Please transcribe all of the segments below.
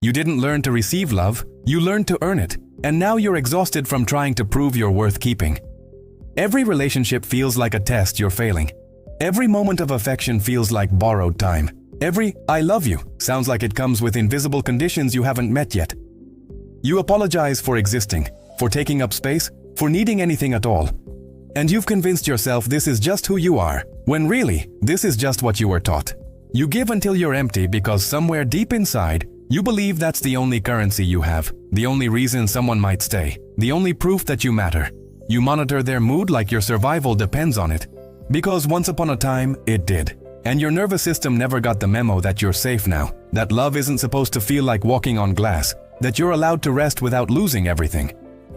You didn't learn to receive love, you learned to earn it, and now you're exhausted from trying to prove you're worth keeping. Every relationship feels like a test you're failing. Every moment of affection feels like borrowed time. Every "I love you" sounds like it comes with invisible conditions you haven't met yet. You apologize for existing, for taking up space, for needing anything at all. And you've convinced yourself this is just who you are, when really, this is just what you were taught. You give until you're empty because somewhere deep inside, you believe that's the only currency you have, the only reason someone might stay, the only proof that you matter. You monitor their mood like your survival depends on it, because once upon a time, it did. And your nervous system never got the memo that you're safe now, that love isn't supposed to feel like walking on glass, that you're allowed to rest without losing everything.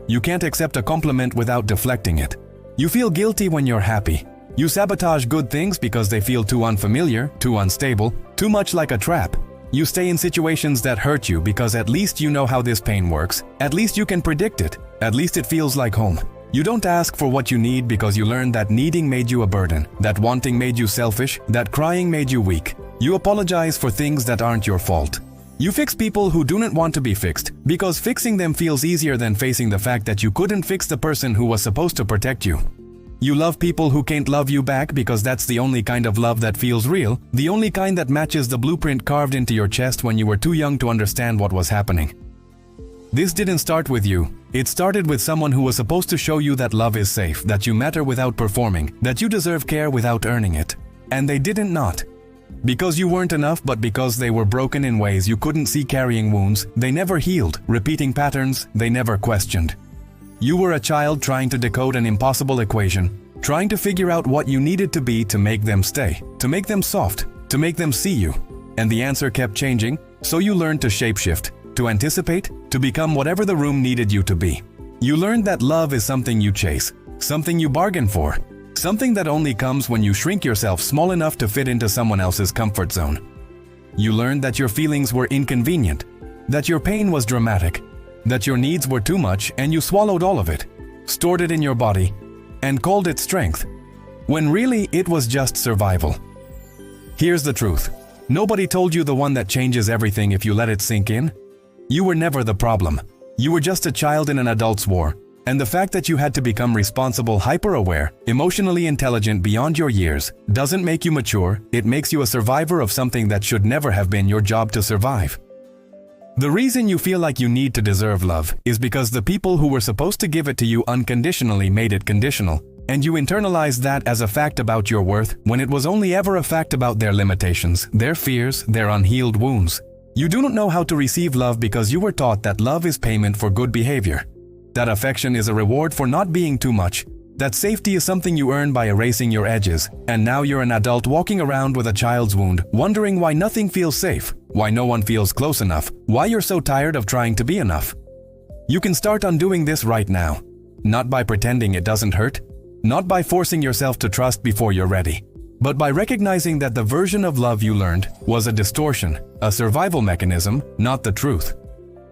You can't accept a compliment without deflecting it. You feel guilty when you're happy. You sabotage good things because they feel too unfamiliar, too unstable, too much like a trap. You stay in situations that hurt you because at least you know how this pain works, at least you can predict it, at least it feels like home. You don't ask for what you need because you learned that needing made you a burden, that wanting made you selfish, that crying made you weak. You apologize for things that aren't your fault. You fix people who do not want to be fixed because fixing them feels easier than facing the fact that you couldn't fix the person who was supposed to protect you. You love people who can't love you back because that's the only kind of love that feels real, the only kind that matches the blueprint carved into your chest when you were too young to understand what was happening. This didn't start with you. It started with someone who was supposed to show you that love is safe, that you matter without performing, that you deserve care without earning it. And they didn't not. Because you weren't enough, but because they were broken in ways you couldn't see, carrying wounds they never healed, repeating patterns they never questioned. You were a child trying to decode an impossible equation, trying to figure out what you needed to be to make them stay, to make them soft, to make them see you. And the answer kept changing, so you learned to shapeshift, to anticipate, to become whatever the room needed you to be. You learned that love is something you chase, something you bargain for, something that only comes when you shrink yourself small enough to fit into someone else's comfort zone. You learned that your feelings were inconvenient, that your pain was dramatic, that your needs were too much, and you swallowed all of it, stored it in your body, and called it strength, when really it was just survival. Here's the truth. Nobody told you the one that changes everything if you let it sink in. You were never the problem. You were just a child in an adult's war, and the fact that you had to become responsible, hyper-aware, emotionally intelligent beyond your years doesn't make you mature, it makes you a survivor of something that should never have been your job to survive. The reason you feel like you need to deserve love is because the people who were supposed to give it to you unconditionally made it conditional, and you internalized that as a fact about your worth when it was only ever a fact about their limitations, their fears, their unhealed wounds. You do not know how to receive love because you were taught that love is payment for good behavior, that affection is a reward for not being too much, that safety is something you earn by erasing your edges, and now you're an adult walking around with a child's wound, wondering why nothing feels safe, why no one feels close enough, why you're so tired of trying to be enough. You can start undoing this right now, not by pretending it doesn't hurt, not by forcing yourself to trust before you're ready, but by recognizing that the version of love you learned was a distortion, a survival mechanism, not the truth.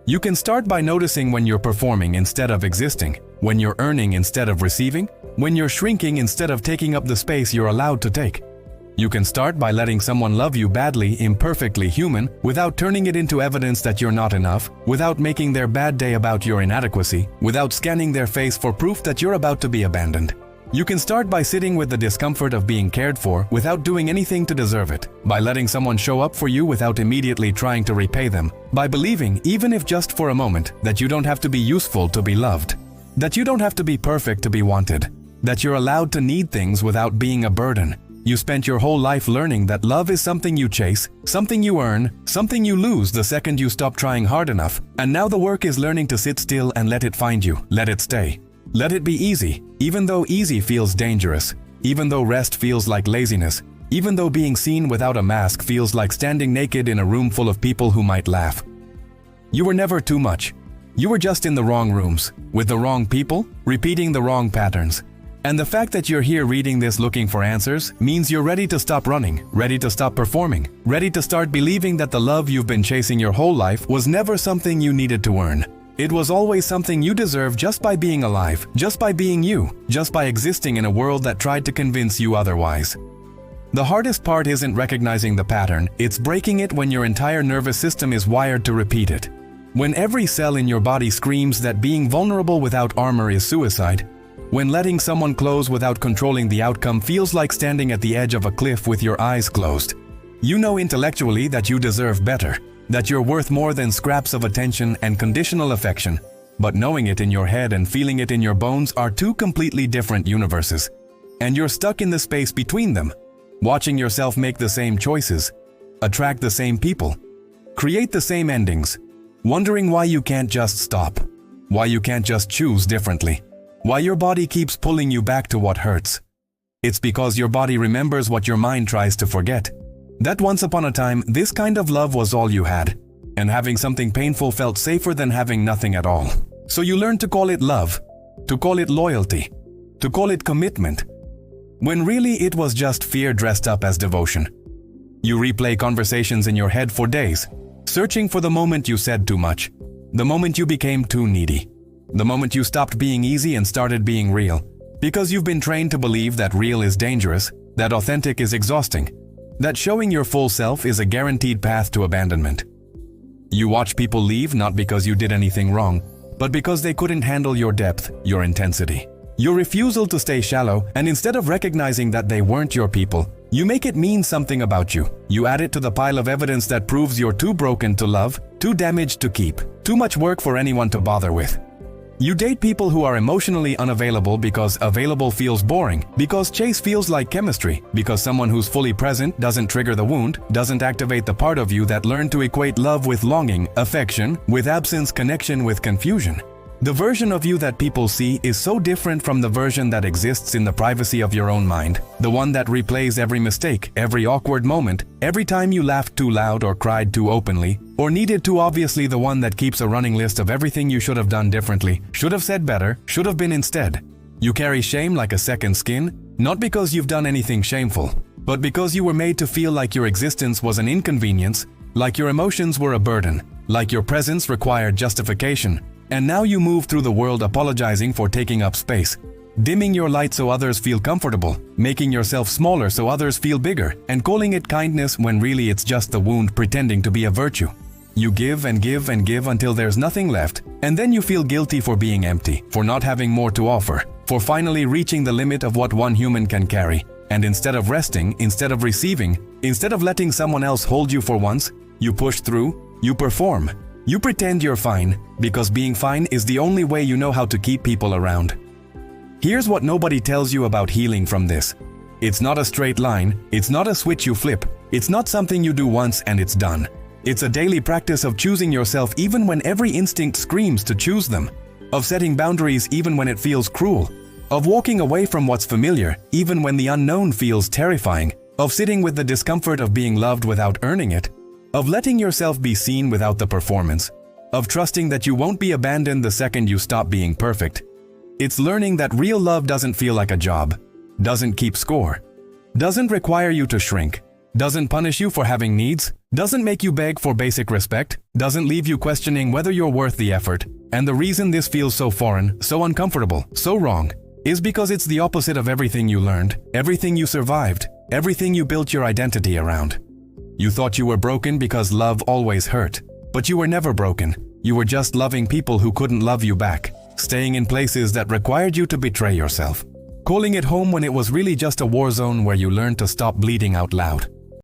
You can start by noticing when you're performing instead of existing, when you're earning instead of receiving, when you're shrinking instead of taking up the space you're allowed to take. You can start by letting someone love you badly, imperfectly human, without turning it into evidence that you're not enough, without making their bad day about your inadequacy, without scanning their face for proof that you're about to be abandoned. You can start by sitting with the discomfort of being cared for without doing anything to deserve it, by letting someone show up for you without immediately trying to repay them, by believing, even if just for a moment, that you don't have to be useful to be loved, that you don't have to be perfect to be wanted, that you're allowed to need things without being a burden. You spent your whole life learning that love is something you chase, something you earn, something you lose the second you stop trying hard enough, and now the work is learning to sit still and let it find you, let it stay. Let it be easy, even though easy feels dangerous, even though rest feels like laziness, even though being seen without a mask feels like standing naked in a room full of people who might laugh. You were never too much. You were just in the wrong rooms, with the wrong people, repeating the wrong patterns. And the fact that you're here reading this looking for answers means you're ready to stop running, ready to stop performing, ready to start believing that the love you've been chasing your whole life was never something you needed to earn. It was always something you deserved just by being alive, just by being you, just by existing in a world that tried to convince you otherwise. The hardest part isn't recognizing the pattern, it's breaking it when your entire nervous system is wired to repeat it. When every cell in your body screams that being vulnerable without armor is suicide. When letting someone close without controlling the outcome feels like standing at the edge of a cliff with your eyes closed. You know intellectually that you deserve better, that you're worth more than scraps of attention and conditional affection. But knowing it in your head and feeling it in your bones are two completely different universes. And you're stuck in the space between them, watching yourself make the same choices, attract the same people, create the same endings, wondering why you can't just stop, why you can't just choose differently, why your body keeps pulling you back to what hurts. It's because your body remembers what your mind tries to forget. That once upon a time, this kind of love was all you had, and having something painful felt safer than having nothing at all. So you learned to call it love, to call it loyalty, to call it commitment, when really it was just fear dressed up as devotion. You replay conversations in your head for days, searching for the moment you said too much, the moment you became too needy, the moment you stopped being easy and started being real, because you've been trained to believe that real is dangerous, that authentic is exhausting, that showing your full self is a guaranteed path to abandonment. You watch people leave not because you did anything wrong, but because they couldn't handle your depth, your intensity, your refusal to stay shallow, and instead of recognizing that they weren't your people, you make it mean something about you. You add it to the pile of evidence that proves you're too broken to love, too damaged to keep, too much work for anyone to bother with. You date people who are emotionally unavailable because available feels boring, because chase feels like chemistry, because someone who's fully present doesn't trigger the wound, doesn't activate the part of you that learned to equate love with longing, affection with absence, connection with confusion. The version of you that people see is so different from the version that exists in the privacy of your own mind, the one that replays every mistake, every awkward moment, every time you laughed too loud or cried too openly, or needed too obviously, the one that keeps a running list of everything you should have done differently, should have said better, should have been instead. You carry shame like a second skin, not because you've done anything shameful, but because you were made to feel like your existence was an inconvenience, like your emotions were a burden, like your presence required justification. And now you move through the world apologizing for taking up space, dimming your light so others feel comfortable, making yourself smaller so others feel bigger, and calling it kindness when really it's just the wound pretending to be a virtue. You give and give and give until there's nothing left, and then you feel guilty for being empty, for not having more to offer, for finally reaching the limit of what one human can carry. And instead of resting, instead of receiving, instead of letting someone else hold you for once, you push through, you perform. You pretend you're fine, because being fine is the only way you know how to keep people around. Here's what nobody tells you about healing from this. It's not a straight line, it's not a switch you flip, it's not something you do once and it's done. It's a daily practice of choosing yourself even when every instinct screams to choose them, of setting boundaries even when it feels cruel, of walking away from what's familiar even when the unknown feels terrifying, of sitting with the discomfort of being loved without earning it, of letting yourself be seen without the performance, of trusting that you won't be abandoned the second you stop being perfect. It's learning that real love doesn't feel like a job, doesn't keep score, doesn't require you to shrink, doesn't punish you for having needs, doesn't make you beg for basic respect, doesn't leave you questioning whether you're worth the effort. And the reason this feels so foreign, so uncomfortable, so wrong, is because it's the opposite of everything you learned, everything you survived, everything you built your identity around. You thought you were broken because love always hurt, but you were never broken. You were just loving people who couldn't love you back, staying in places that required you to betray yourself, calling it home when it was really just a war zone where you learned to stop bleeding out loud.